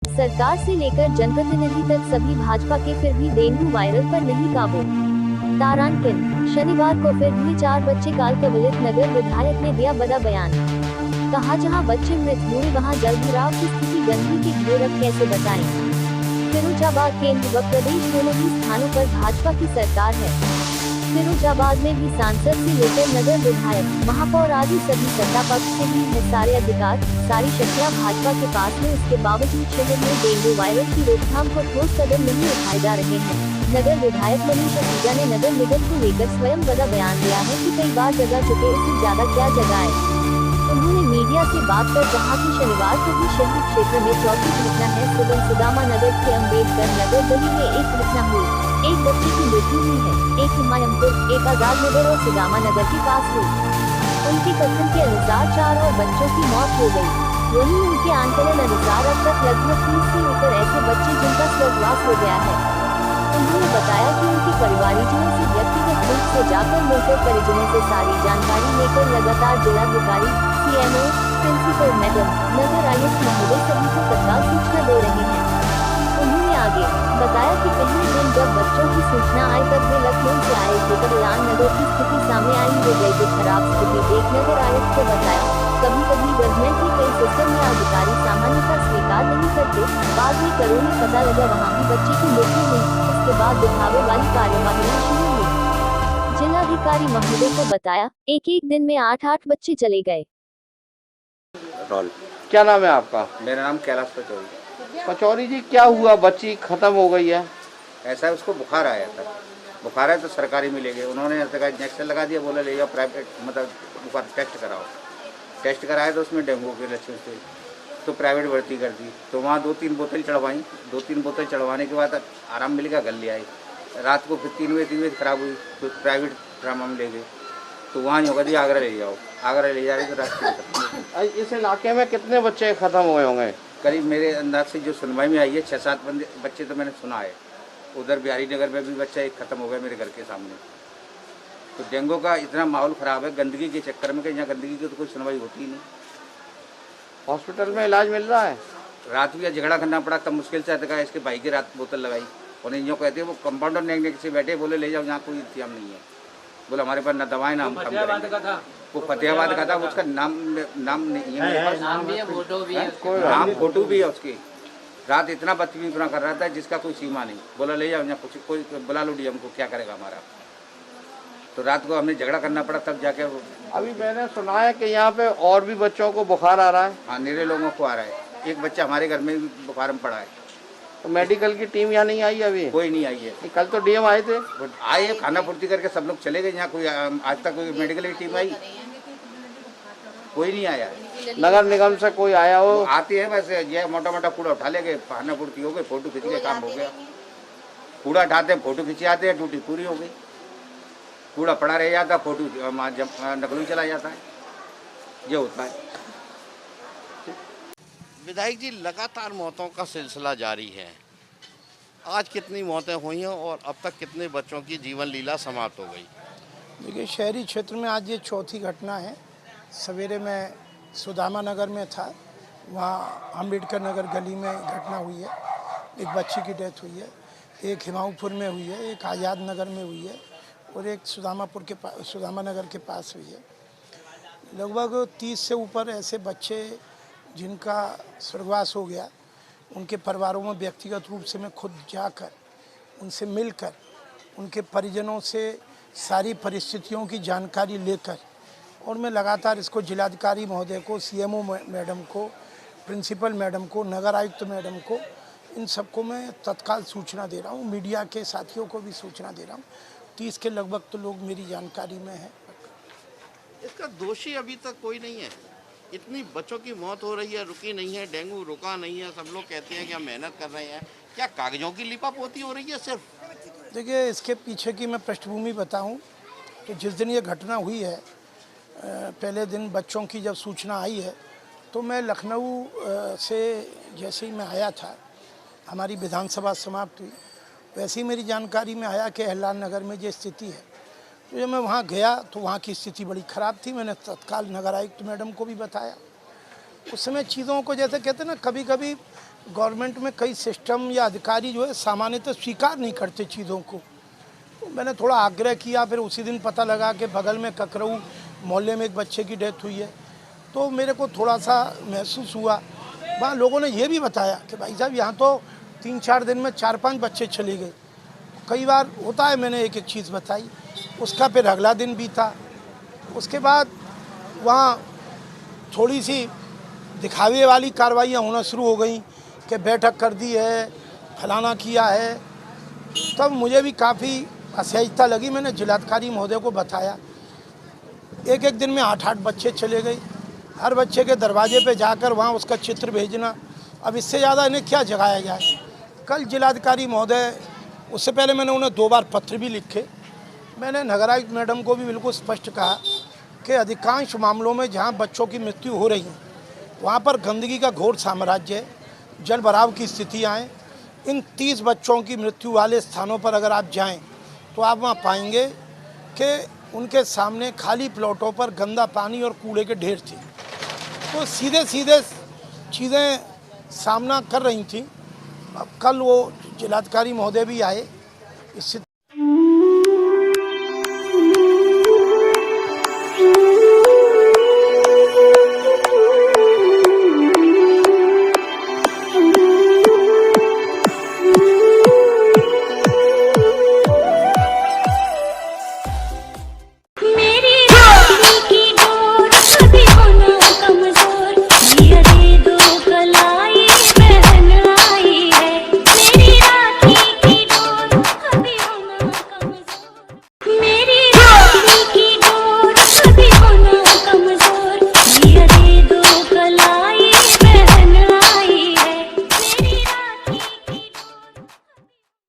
सरकार से लेकर जनप्रतिनिधि तक सभी भाजपा के, फिर भी डेंगू वायरस पर नहीं काबू। तारांकिन, शनिवार को फिर भी 4 बच्चे काल कवलित। नगर विधायक ने दिया बड़ा बयान। कहा, जहां बच्चे मृत हुए वहां जलभराव की स्थिति गंदगी की घेर अब कैसे बताएं। फिरोजाबाद केंद्र व प्रदेश दोनों ही स्थानों पर भाजपा की सरकार है। फिरोजाबाद में भी सांसद से लेकर नगर विधायक, महापौर आदि सभी सत्ता पक्ष के भी है सारे अधिकार, सारी शक्तियां भाजपा के पास में। इसके बावजूद शहर में डेंगू वायरस की रोकथाम को ठोस कदम नहीं उठाए जा रहे हैं। नगर विधायक मनीष अहूजा ने नगर निगम को लेकर स्वयं बड़ा बयान दिया है कि कई बार जगा चुके, इससे ज्यादा क्या जगाए। उन्होंने मीडिया से बात कर कहा कि शनिवार को भी शहरी क्षेत्र में चौथी घटना है। सुबह सुदामा नगर के अम्बेडकर नगर गली में एक घटना हुई, एक बच्चे की मृत्यु हुई है। एक हिमायतपुर, एक आजाद नगर और सुदामा नगर के पास हुई। उनके कथन के अनुसार 4 और बच्चों की मौत हो गई। वहीं उनके आंकलन अनुसार अब तक लगभग 30 से ऊपर ऐसे बच्चे जिनका स्वर्गवास हो गया है। उन्होंने बताया कि उनके परिवारीजनों से व्यक्तिगत रूप से जाकर मिलकर परिजनों से सारी जानकारी लेकर लगातार जिलाधिकारी, CMO, प्रिंसिपल मैडम, नगर आयुक्त महोदय सभी को तत्काल सूचना दे रहे हैं। उन्होंने आगे बताया कि पहले दिन जब बच्चों की सूचना आई तब वे लखनऊ से आए थे। तब लाल नगर की स्थिति सामने आई, वे गए तो खराब स्थिति देख नगर आयुक्त को बताया। कभी कभी गवर्नमेंट के कई सिस्टम में अधिकारी सामान्यता स्वीकार नहीं करते। बाद में करों में पता लगा वहाँ भी बच्चे की मृत्यु हुई। इसके बाद दिखावे वाली कार्यवाही शुरू हुई। जिलाधिकारी महोदय को बताया, एक दिन में 8 बच्चे चले गए। क्या नाम है आपका? मेरा नाम कैलाश पचौरी। पचौरी जी, क्या हुआ? बच्ची खत्म हो गई है। ऐसा उसको बुखार आया था, बुखार है तो सरकारी में ले गए। उन्होंने इंजेक्शन लगा दिया, बोला ले जाओ प्राइवेट, मतलब बुखार टेस्ट कराओ। टेस्ट कराया तो उसमें डेंगू के लक्षण थे, तो प्राइवेट भर्ती कर दी। तो वहाँ 2-3 बोतल चढ़वाई। 2-3 बोतल चढ़वाने के बाद आराम मिलेगा, गल ले आई। रात को फिर 3 बजे खराब हुई, तो प्राइवेट ड्रामा में ले गए। तो वहाँ नहीं होगा जी, आगरा ले जाओ। आगरा ले जा रहे तो रास्ते इस इलाके में कितने बच्चे खत्म हुए होंगे? करीब मेरे अंदाज से जो सुनवाई में आई है 6-7 बच्चे तो मैंने सुना है। उधर बिहारी नगर में भी बच्चा एक खत्म हो गया मेरे घर के सामने। तो डेंगू का इतना माहौल ख़राब है गंदगी के चक्कर में कि यहाँ गंदगी की तो कोई सुनवाई होती ही नहीं। हॉस्पिटल में इलाज मिल रहा है। रात भी झगड़ा करना पड़ा, तब मुश्किल से आता है। इसके भाई की रात बोतल लगाई, उन्हें जो कहते हैं वो कंपाउंडर ने से बैठे, बोले ले जाओ, यहाँ कोई इंतजाम नहीं है। बोले हमारे पास ना दवाएं ना हम काम करेंगे। वो फतेहाबाद का था, उसका नाम नहीं है मेरे पास। नाम फोटो भी है उसकी। रात इतना बदतमीजी कर रहा था जिसका कोई सीमा नहीं। बोला ले जाओ, यहाँ कुछ कोई बुला लो डीएम को, क्या करेगा हमारा। तो रात को हमें झगड़ा करना पड़ा, तब जाके। अभी मैंने सुना है कि यहाँ पे और भी बच्चों को बुखार आ रहा है। हाँ, निरे लोगों को आ रहा है। एक बच्चा हमारे घर में भी बुखार में पड़ा है। तो मेडिकल की टीम यहाँ नहीं आई? अभी कोई नहीं आई है। कल तो डीएम आए थे। आए, खाना पूर्ति करके सब लोग चले गए। यहाँ कोई आज तक कोई मेडिकल की टीम आई? कोई नहीं आया। नगर निगम से कोई आया हो? आती है वैसे, ये मोटा मोटा कूड़ा उठा ले गए, खाना पूर्ति हो गई, फोटो खींच के काम हो गया। कूड़ा उठाते हैं, फोटो खींचे आते हैं, ड्यूटी पूरी हो गई। कूड़ा पड़ा रह जाता, फोटो नकली चला जाता है। ये होता है। विधायक जी, लगातार मौतों का सिलसिला जारी है। आज कितनी मौतें हुई हैं और अब तक कितने बच्चों की जीवन लीला समाप्त हो गई? देखिए, शहरी क्षेत्र में आज ये चौथी घटना है। सवेरे में सुदामा नगर में था, वहाँ अम्बेडकर नगर गली में घटना हुई है, एक बच्ची की डेथ हुई है। एक हिमायतपुर में हुई है, एक आज़ाद नगर में हुई है और एक सुदामा नगर के पास हुई है। लगभग 30 से ऊपर ऐसे बच्चे जिनका स्वर्गवास हो गया, उनके परिवारों में व्यक्तिगत रूप से मैं खुद जाकर उनसे मिलकर उनके परिजनों से सारी परिस्थितियों की जानकारी लेकर, और मैं लगातार इसको जिलाधिकारी महोदय को, CMO मैडम को, प्रिंसिपल मैडम को, नगर आयुक्त मैडम को, इन सबको मैं तत्काल सूचना दे रहा हूँ। मीडिया के साथियों को भी सूचना दे रहा हूँ। 30 के लगभग तो लोग मेरी जानकारी में है। इसका दोषी अभी तक कोई नहीं है। इतनी बच्चों की मौत हो रही है, रुकी नहीं है, डेंगू रुका नहीं है। सब लोग कहते हैं कि हम मेहनत कर रहे हैं। क्या कागजों की लिपापोती हो रही है सिर्फ? देखिए, इसके पीछे की मैं पृष्ठभूमि बताऊं तो जिस दिन ये घटना हुई है, पहले दिन बच्चों की जब सूचना आई है तो मैं लखनऊ से जैसे ही मैं आया था, हमारी विधानसभा समाप्त हुई, वैसे ही मेरी जानकारी में आया कि अहलान नगर में जो स्थिति है। तो जब मैं वहाँ गया तो वहाँ की स्थिति बड़ी ख़राब थी। मैंने तत्काल नगर आयुक्त मैडम को भी बताया। उस समय चीज़ों को जैसे कहते हैं ना, कभी कभी गवर्नमेंट में कई सिस्टम या अधिकारी जो है सामान्यतः स्वीकार नहीं करते चीज़ों को। तो मैंने थोड़ा आग्रह किया, फिर उसी दिन पता लगा कि बगल में ककरऊ मोहल्ले में एक बच्चे की डेथ हुई है, तो मेरे को थोड़ा सा महसूस हुआ। वहाँ लोगों ने ये भी बताया कि भाई साहब यहाँ तो 3-4 दिन में 4-5 बच्चे चले गए। कई बार होता है, मैंने एक एक चीज़ बताई। उसका फिर अगला दिन बीता। उसके बाद वहाँ थोड़ी सी दिखावे वाली कार्रवाइयाँ होना शुरू हो गई कि बैठक कर दी है, फलाना किया है। तब मुझे भी काफ़ी असहजता लगी। मैंने जिलाधिकारी महोदय को बताया। एक एक दिन में 8-8 बच्चे चले गए। हर बच्चे के दरवाजे पे जाकर वहाँ उसका चित्र भेजना, अब इससे ज़्यादा इन्हें क्या जगाया जाए। कल जिलाधिकारी महोदय, उससे पहले मैंने उन्हें 2 बार पत्र भी लिखे। मैंने नगर आयुक्त मैडम को भी बिल्कुल स्पष्ट कहा कि अधिकांश मामलों में जहाँ बच्चों की मृत्यु हो रही है वहाँ पर गंदगी का घोर साम्राज्य है, जल भराव की स्थितियाँ हैं। इन 30 बच्चों की मृत्यु वाले स्थानों पर अगर आप जाएं तो आप वहाँ पाएंगे कि उनके सामने खाली प्लॉटों पर गंदा पानी और कूड़े के ढेर थे। तो सीधे सीधे चीज़ें सामना कर रही थी। अब कल वो जिलाधिकारी महोदय भी आए, स्थिति